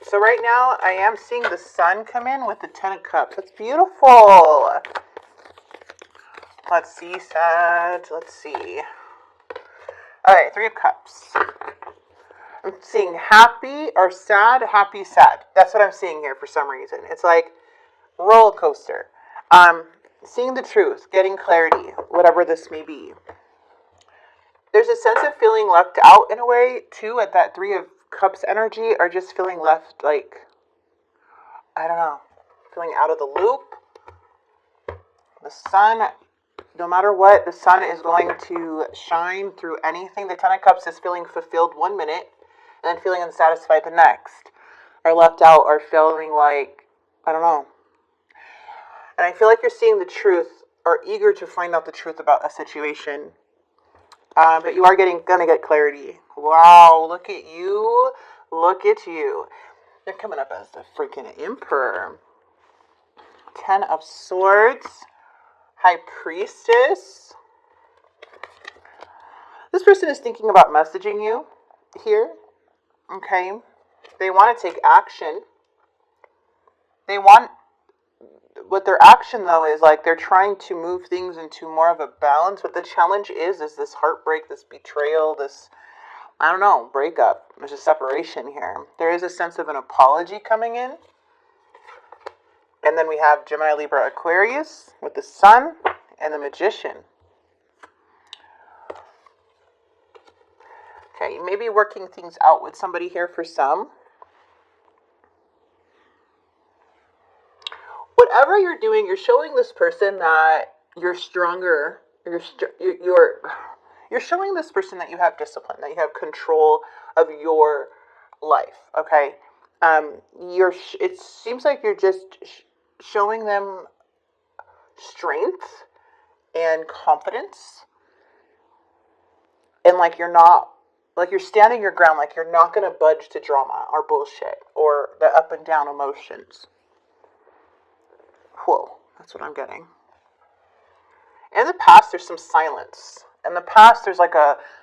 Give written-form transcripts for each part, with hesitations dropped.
So right now, I am seeing the sun come in with the Ten of Cups. That's beautiful. Let's see, Sag. Let's see. All right, Three of Cups. I'm seeing happy or sad, happy, sad. That's what I'm seeing here for some reason. It's like roller coaster. Seeing the truth, getting clarity, whatever this may be. There's a sense of feeling left out in a way, too, at that Three of Cups energy, or just feeling left, like, I don't know, feeling out of the loop. The sun, no matter what, the sun is going to shine through anything. The Ten of Cups is feeling fulfilled 1 minute, and then feeling unsatisfied the next, or left out, or feeling like, I don't know. And I feel like you're seeing the truth, or eager to find out the truth about a situation. But you are gonna get clarity. Wow, look at you. Look at you. They're coming up as the freaking Emperor. 10 of Swords. High Priestess. This person is thinking about messaging you here. Okay. They want to take action. What their action, though, is like they're trying to move things into more of a balance. What the challenge is this heartbreak, this betrayal, this, I don't know, breakup. There's a separation here. There is a sense of an apology coming in. And then we have Gemini, Libra, Aquarius with the Sun and the Magician. Okay, you may be working things out with somebody here for some. Whatever you're doing, you're showing this person that you're stronger. You're showing this person that you have discipline, that you have control of your life. Okay, it seems like you're just showing them strength and confidence, and like you're standing your ground, like you're not going to budge to drama or bullshit or the up and down emotions. Whoa, that's what I'm getting. In the past, there's some silence. In the past, there's like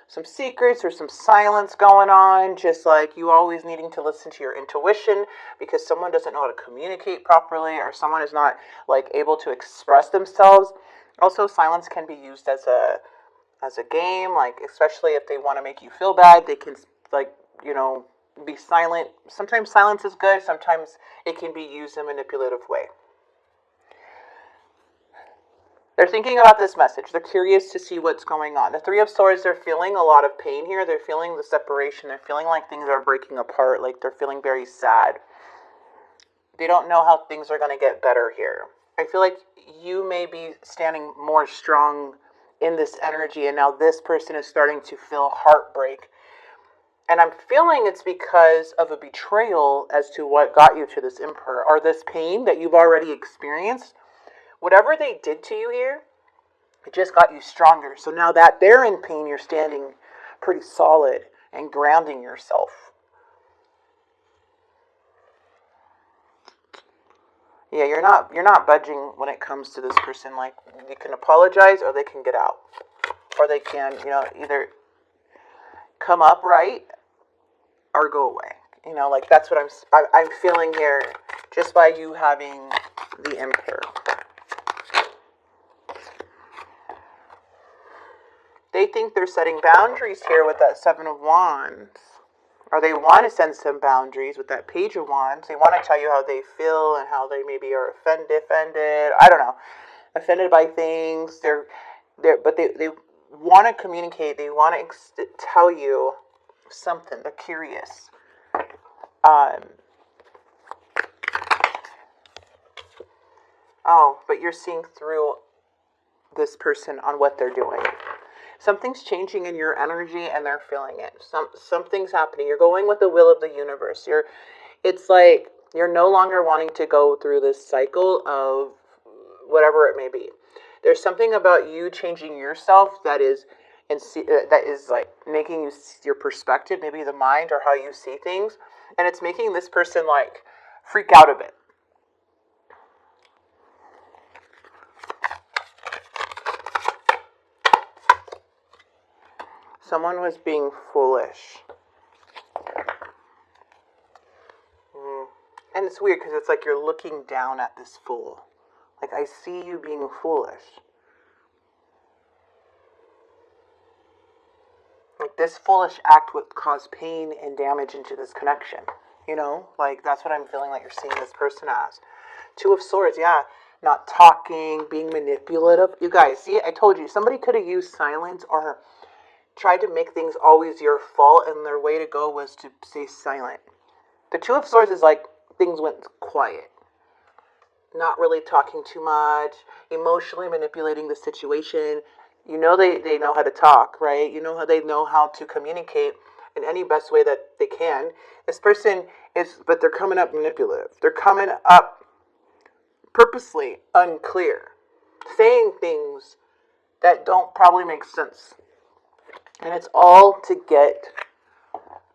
some secrets or some silence going on, just like you always needing to listen to your intuition because someone doesn't know how to communicate properly or someone is not like able to express themselves. Also, silence can be used as a game, like especially if they want to make you feel bad, they can be silent. Sometimes silence is good, sometimes it can be used in a manipulative way. They're thinking about this message. They're curious to see what's going on. The Three of Swords, they're feeling a lot of pain here. They're feeling the separation. They're feeling like things are breaking apart. Like they're feeling very sad. They don't know how things are going to get better here. I feel like you may be standing more strong in this energy, and now this person is starting to feel heartbreak. And I'm feeling it's because of a betrayal as to what got you to this Emperor, or this pain that you've already experienced. Whatever they did to you here, it just got you stronger. So now that they're in pain, you're standing pretty solid and grounding yourself. Yeah, you're not budging when it comes to this person. Like, you can apologize or they can get out. Or they can, either come up right or go away. Like that's what I'm feeling here just by you having the Emperor. They think they're setting boundaries here with that Seven of Wands. Or they want to send some boundaries with that Page of Wands. They want to tell you how they feel and how they maybe are offended. I don't know. Offended by things. But they want to communicate. They want to tell you something. They're curious. But you're seeing through this person on what they're doing. Something's changing in your energy and they're feeling it. Something's happening. You're going with the will of the universe. It's like you're no longer wanting to go through this cycle of whatever it may be. There's something about you changing yourself that is like making you your perspective, maybe the mind or how you see things, and it's making this person like freak out a bit. Someone was being foolish. it's weird because it's like you're looking down at this fool. Like, I see you being foolish. Like, this foolish act would cause pain and damage into this connection. You know? Like, that's what I'm feeling like you're seeing this person as. Two of Swords, yeah. Not talking, being manipulative. You guys, see, I told you, somebody could have used silence or tried to make things always your fault, and their way to go was to stay silent. The Two of Swords is like things went quiet. Not really talking too much, emotionally manipulating the situation. You know they know how to talk, right? You know how they know how to communicate in any best way that they can. This person is, but they're coming up manipulative. They're coming up purposely unclear, saying things that don't probably make sense. And it's all to get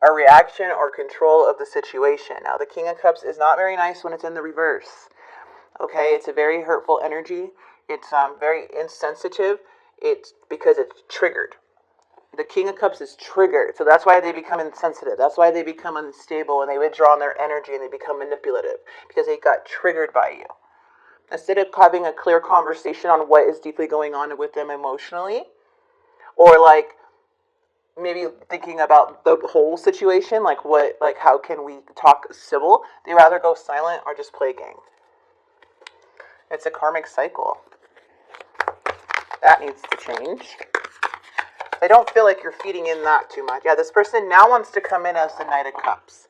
a reaction or control of the situation. Now, the King of Cups is not very nice when it's in the reverse. Okay, it's a very hurtful energy. It's very insensitive. It's because it's triggered. The King of Cups is triggered. So that's why they become insensitive. That's why they become unstable and they withdraw their energy and they become manipulative. Because they got triggered by you. Instead of having a clear conversation on what is deeply going on with them emotionally, or like maybe thinking about the whole situation, like how can we talk civil, they rather go silent or just play game. It's a karmic cycle. That needs to change. I don't feel like you're feeding in that too much. Yeah, this person now wants to come in as the Knight of Cups.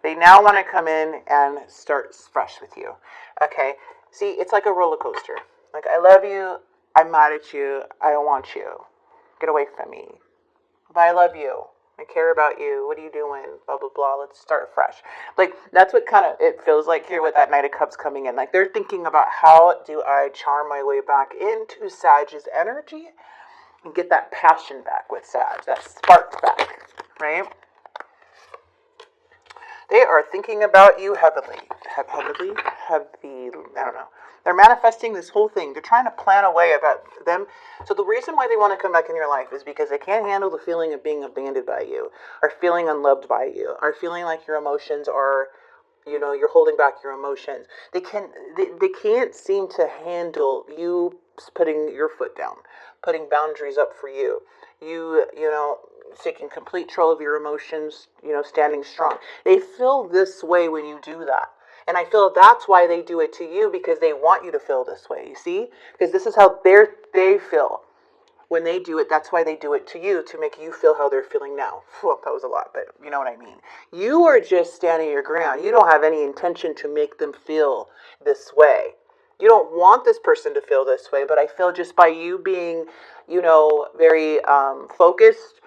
They now want to come in and start fresh with you. Okay, see, it's like a roller coaster. Like, I love you, I'm mad at you, I don't want you. Get away from me. But I love you. I care about you. What are you doing? Blah, blah, blah. Let's start fresh. Like, that's what kind of it feels like here with that Knight of Cups coming in. Like, they're thinking about how do I charm my way back into Sag's energy and get that passion back with Sag, that spark back, right? They are thinking about you heavily. Heavy, I don't know. They're manifesting this whole thing. They're trying to plan a way about them. So the reason why they want to come back in your life is because they can't handle the feeling of being abandoned by you, or feeling unloved by you, or feeling like your emotions are, you know, you're holding back your emotions. They can't seem to handle you putting your foot down, putting boundaries up for you. You know, taking complete control of your emotions, you know, standing strong. They feel this way when you do that. And I feel that's why they do it to you, because they want you to feel this way, you see? Because this is how they feel when they do it. That's why they do it to you, to make you feel how they're feeling now. Well, that was a lot, but you know what I mean. You are just standing your ground. You don't have any intention to make them feel this way. You don't want this person to feel this way, but I feel just by you being, you know, very focused,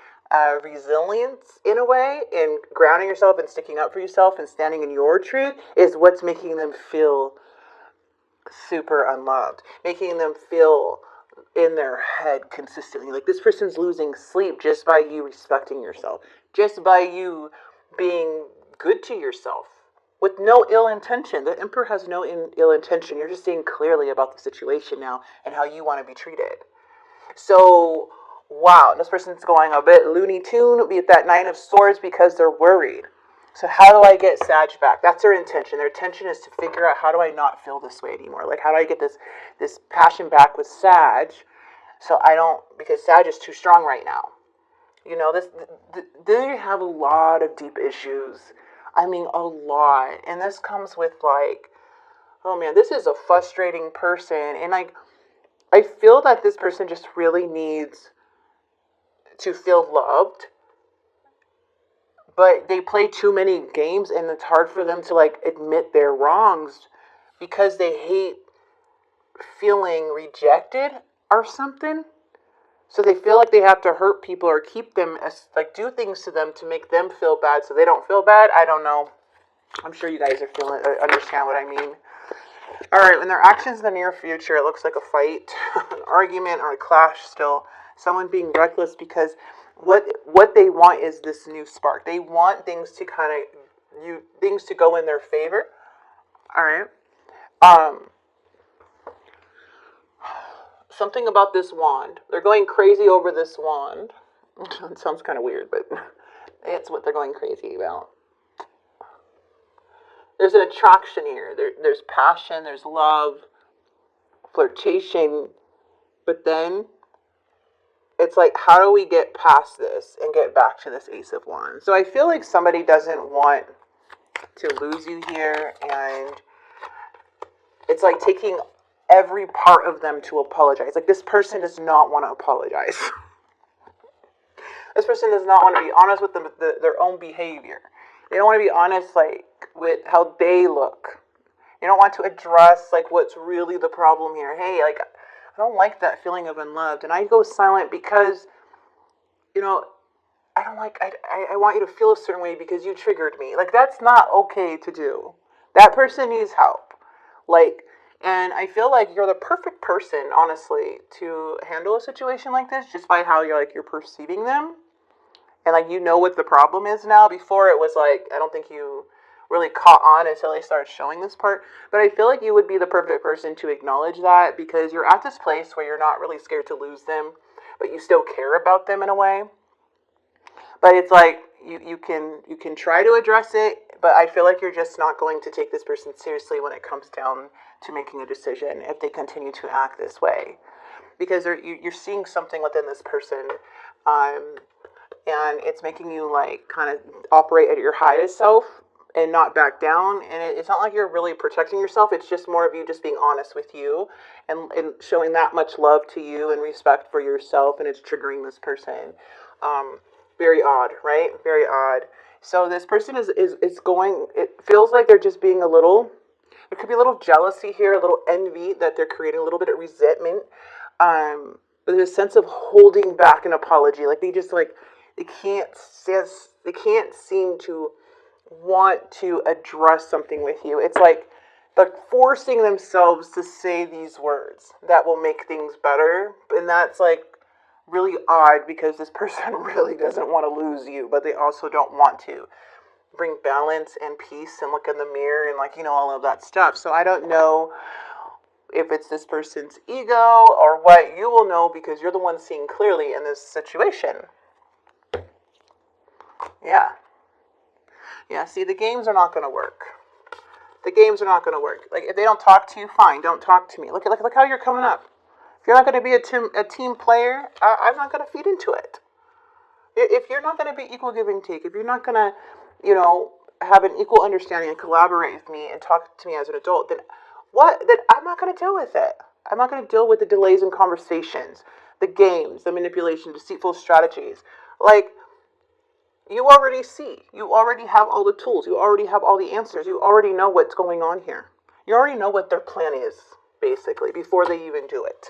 resilience in a way, and grounding yourself and sticking up for yourself and standing in your truth is what's making them feel super unloved, making them feel in their head consistently. Like, this person's losing sleep just by you respecting yourself, just by you being good to yourself with no ill intention. The Emperor has no ill intention. You're just seeing clearly about the situation now and how you want to be treated. So, wow, this person's going a bit Looney Tune with that Nine of Swords because they're worried. So how do I get Sag back? That's their intention. Their intention is to figure out, how do I not feel this way anymore? Like, how do I get this passion back with Sag, so I don't, because Sag is too strong right now. You know, they have a lot of deep issues. I mean, a lot. And this comes with, like, oh man, this is a frustrating person. And like, I feel that this person just really needs to feel loved, but they play too many games, and it's hard for them to like admit their wrongs because they hate feeling rejected or something. So they feel like they have to hurt people or keep them, like do things to them to make them feel bad so they don't feel bad. I don't know. I'm sure you guys are understand what I mean. All right, when their actions in the near future, it looks like a fight, an argument, or a clash still. Someone being reckless because what they want is this new spark. They want things to things to go in their favor. All right. Something about this wand. They're going crazy over this wand. It sounds kind of weird, but it's what they're going crazy about. There's an attraction here. There's passion, there's love, flirtation, but then it's like, how do we get past this and get back to this Ace of Wands? So I feel like somebody doesn't want to lose you here, and it's like taking every part of them to apologize. Like, this person does not want to apologize. This person does not want to be honest with their own behavior. They don't want to be honest, like, with how they look. They don't want to address, like, what's really the problem here. Hey, like, I don't like that feeling of unloved, and I go silent because, I don't like, I want you to feel a certain way because you triggered me. Like, that's not okay to do. That person needs help. Like, and I feel like you're the perfect person, honestly, to handle a situation like this, just by how you're perceiving them. And, like, what the problem is now. Before, it was like, I don't think you really caught on until they started showing this part. But I feel like you would be the perfect person to acknowledge that, because you're at this place where you're not really scared to lose them, but you still care about them in a way. But it's like, you can try to address it, but I feel like you're just not going to take this person seriously when it comes down to making a decision if they continue to act this way. Because you're seeing something within this person, and it's making you, like, kind of operate at your highest self and not back down. And it's not like you're really protecting yourself. It's just more of you just being honest with you and showing that much love to you and respect for yourself, and it's triggering this person. Very odd, right? Very odd. So this person is going, it feels like they're just being there could be a little jealousy here, a little envy that they're creating, a little bit of resentment. But there's a sense of holding back an apology. Like, they just, like, they can't seem to want to address something with you. It's like they're forcing themselves to say these words that will make things better. And that's, like, really odd, because this person really doesn't want to lose you, but they also don't want to bring balance and peace and look in the mirror and, like, all of that stuff. So I don't know if it's this person's ego or what. You will know, because you're the one seeing clearly in this situation. Yeah, see, the games are not going to work. The games are not going to work. Like, if they don't talk to you, fine, don't talk to me. Look how you're coming up. If you're not going to be a team player, I'm not going to feed into it. If you're not going to be equal give and take, if you're not going to, have an equal understanding and collaborate with me and talk to me as an adult, then I'm not going to deal with it. I'm not going to deal with the delays in conversations, the games, the manipulation, deceitful strategies. Like, you already see. You already have all the tools. You already have all the answers. You already know what's going on here. You already know what their plan is, basically, before they even do it.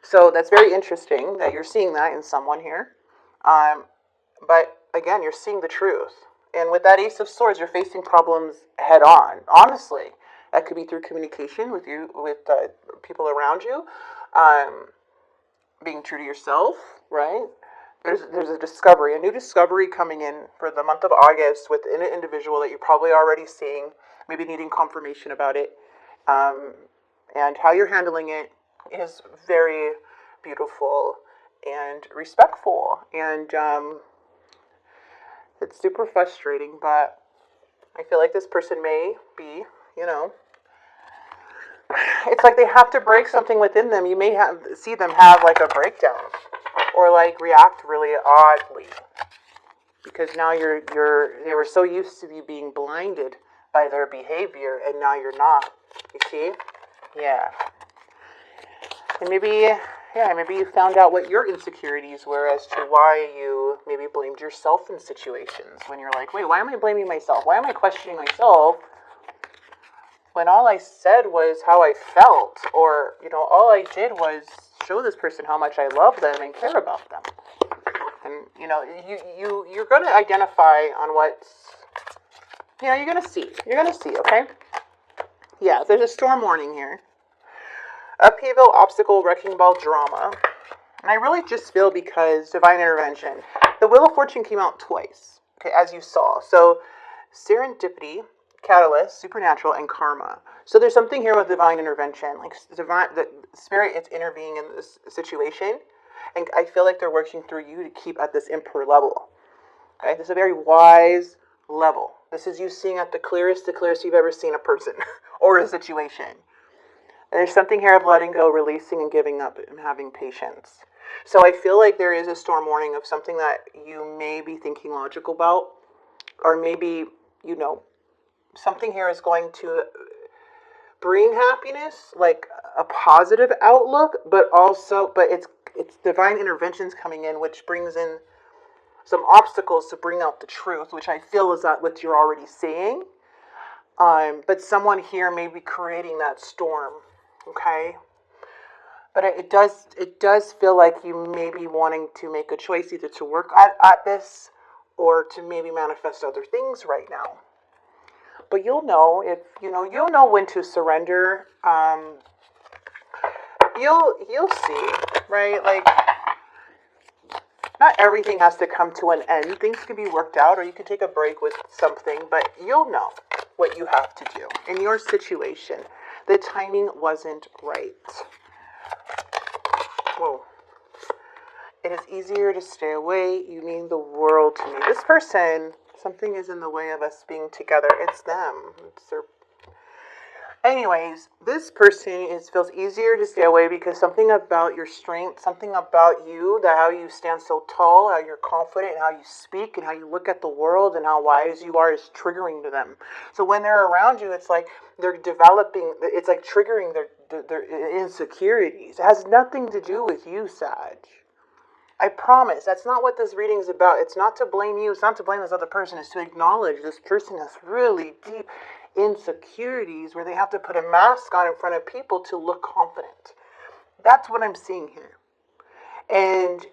So that's very interesting that you're seeing that in someone here. But again, you're seeing the truth. And with that Ace of Swords, you're facing problems head on. Honestly, that could be through communication with people around you, being true to yourself, right? There's a new discovery coming in for the month of August within an individual that you're probably already seeing, maybe needing confirmation about it. And how you're handling it is very beautiful and respectful. And it's super frustrating, but I feel like this person may be, it's like they have to break something within them. You may see them have, like, a breakdown, or, like, react really oddly, because now they were so used to you being blinded by their behavior, and now you're not. You see? Yeah. And maybe you found out what your insecurities were as to why you maybe blamed yourself in situations, when you're like, wait, why am I blaming myself? Why am I questioning myself when all I said was how I felt, or, all I did was show this person how much I love them and care about them. And, you're going to identify on what's, you're going to see. You're going to see, okay? Yeah, there's a storm warning here. Upheaval, obstacle, wrecking ball, drama. And I really just feel, because divine intervention. The Wheel of Fortune came out twice, okay, as you saw. So serendipity, catalyst, supernatural, and karma. So there's something here with divine intervention. Like, the spirit is intervening in this situation. And I feel like they're working through you to keep at this emperor level. Okay, this is a very wise level This is you seeing at the clearest you've ever seen a person or a situation. And there's something here of letting go, releasing, and giving up, and having patience. So I feel like there is a storm warning of something that you may be thinking logical about, or maybe, something here is going to bring happiness, like a positive outlook, but it's divine interventions coming in, which brings in some obstacles to bring out the truth, which I feel is that what you're already seeing. But someone here may be creating that storm, okay? But it does feel like you may be wanting to make a choice either to work at this or to maybe manifest other things right now. But you'll know when to surrender. You'll see, right? Like, not everything has to come to an end. Things can be worked out, or you can take a break with something, but you'll know what you have to do. In your situation, the timing wasn't right. Whoa. It is easier to stay away. You mean the world to me. This person, something is in the way of us being together. It's them. It's their... Anyways, this person feels easier to stay away because something about your strength, something about you, that how you stand so tall, how you're confident, how you speak, and how you look at the world, and how wise you are is triggering to them. So when they're around you, it's like they're developing, it's like triggering their insecurities. It has nothing to do with you, Sag. I promise, that's not what this reading is about. It's not to blame you. It's not to blame this other person. It's to acknowledge this person has really deep insecurities where they have to put a mask on in front of people to look confident. That's what I'm seeing here. And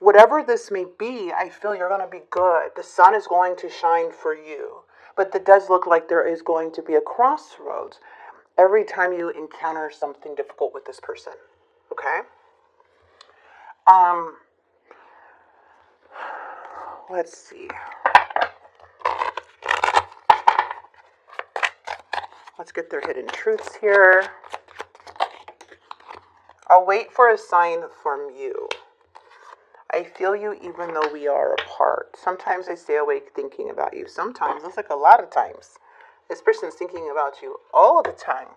whatever this may be, I feel you're going to be good. The sun is going to shine for you. But it does look like there is going to be a crossroads every time you encounter something difficult with this person. Okay? Let's see. Let's get their hidden truths here. I'll wait for a sign from you. I feel you even though we are apart. Sometimes I stay awake thinking about you. Sometimes, it's like a lot of times. This person's thinking about you all the time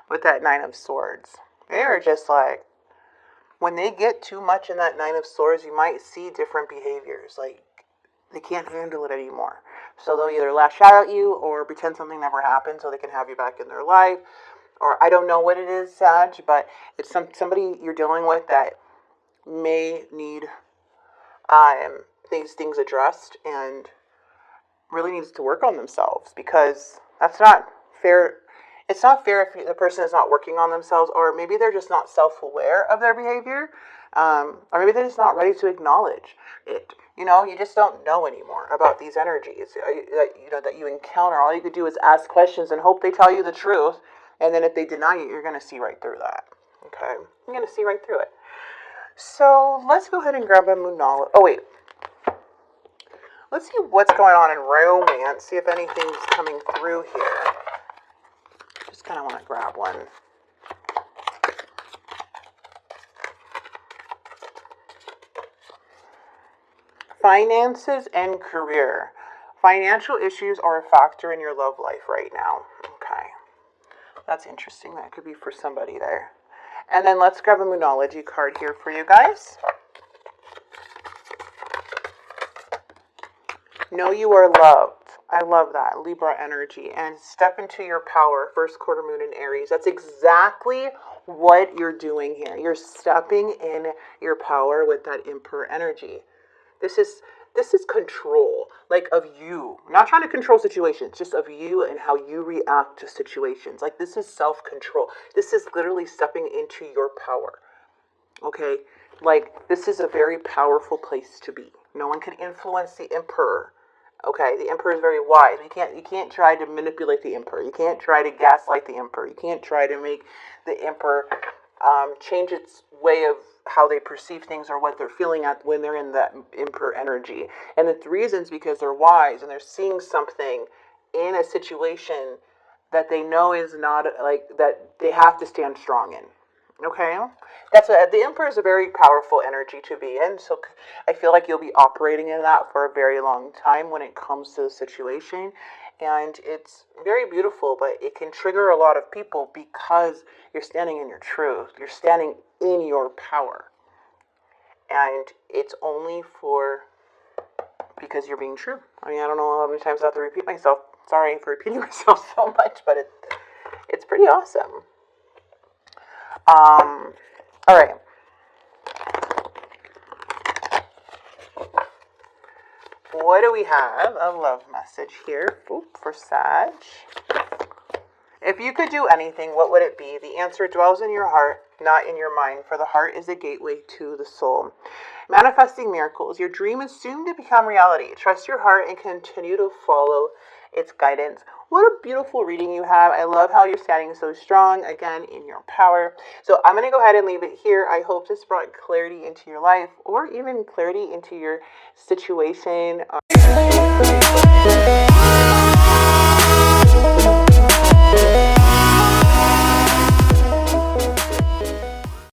with that Nine of Swords. They are just like, when they get too much in that Nine of Swords, you might see different behaviors. Like, they can't handle it anymore. So they'll either lash out at you or pretend something never happened so they can have you back in their life. Or I don't know what it is, Sag, but it's somebody you're dealing with that may need these things addressed and really needs to work on themselves, because that's not fair. It's not fair if the person is not working on themselves, or maybe they're just not self-aware of their behavior, or maybe they're just not ready to acknowledge it. You just don't know anymore about these energies that you encounter. All you could do is ask questions and hope they tell you the truth. And then if they deny it, you're going to see right through that. Okay? You're going to see right through it. So let's go ahead and grab a Moonology. Oh, wait. Let's see what's going on in romance. See if anything's coming through here. Just kind of want to grab one. Finances and career. Financial issues are a factor in your love life right now. Okay. That's interesting. That could be for somebody there. And then let's grab a Moonology card here for you guys. Know you are loved. I love that. Libra energy. And step into your power. First quarter moon in Aries. That's exactly what you're doing here. You're stepping in your power with that Emperor energy. This is control, like, of you. I'm not trying to control situations, just of you and how you react to situations. Like, this is self-control. This is literally stepping into your power. Okay? Like, this is a very powerful place to be. No one can influence the Emperor. Okay? The Emperor is very wise. You can't try to manipulate the Emperor. You can't try to gaslight the Emperor. You can't try to make the Emperor change its way of how they perceive things or what they're feeling at when they're in that Emperor energy. And the reason's because they're wise and they're seeing something in a situation that they know is not, like, that they have to stand strong in. Okay? The Emperor is a very powerful energy to be in, so I feel like you'll be operating in that for a very long time when it comes to the situation. And it's very beautiful, but it can trigger a lot of people because you're standing in your truth. You're standing in your power. And it's only because you're being true. I mean, I don't know how many times I have to repeat myself. Sorry for repeating myself so much, but it's pretty awesome. All right. What do we have? A love message here for Sag. If you could do anything, what would it be? The answer dwells in your heart, not in your mind, for the heart is a gateway to the soul. Manifesting miracles. Your dream is soon to become reality. Trust your heart and continue to follow its guidance. What a beautiful reading you have. I love how you're standing so strong, again, in your power. So I'm going to go ahead and leave it here. I hope this brought clarity into your life or even clarity into your situation.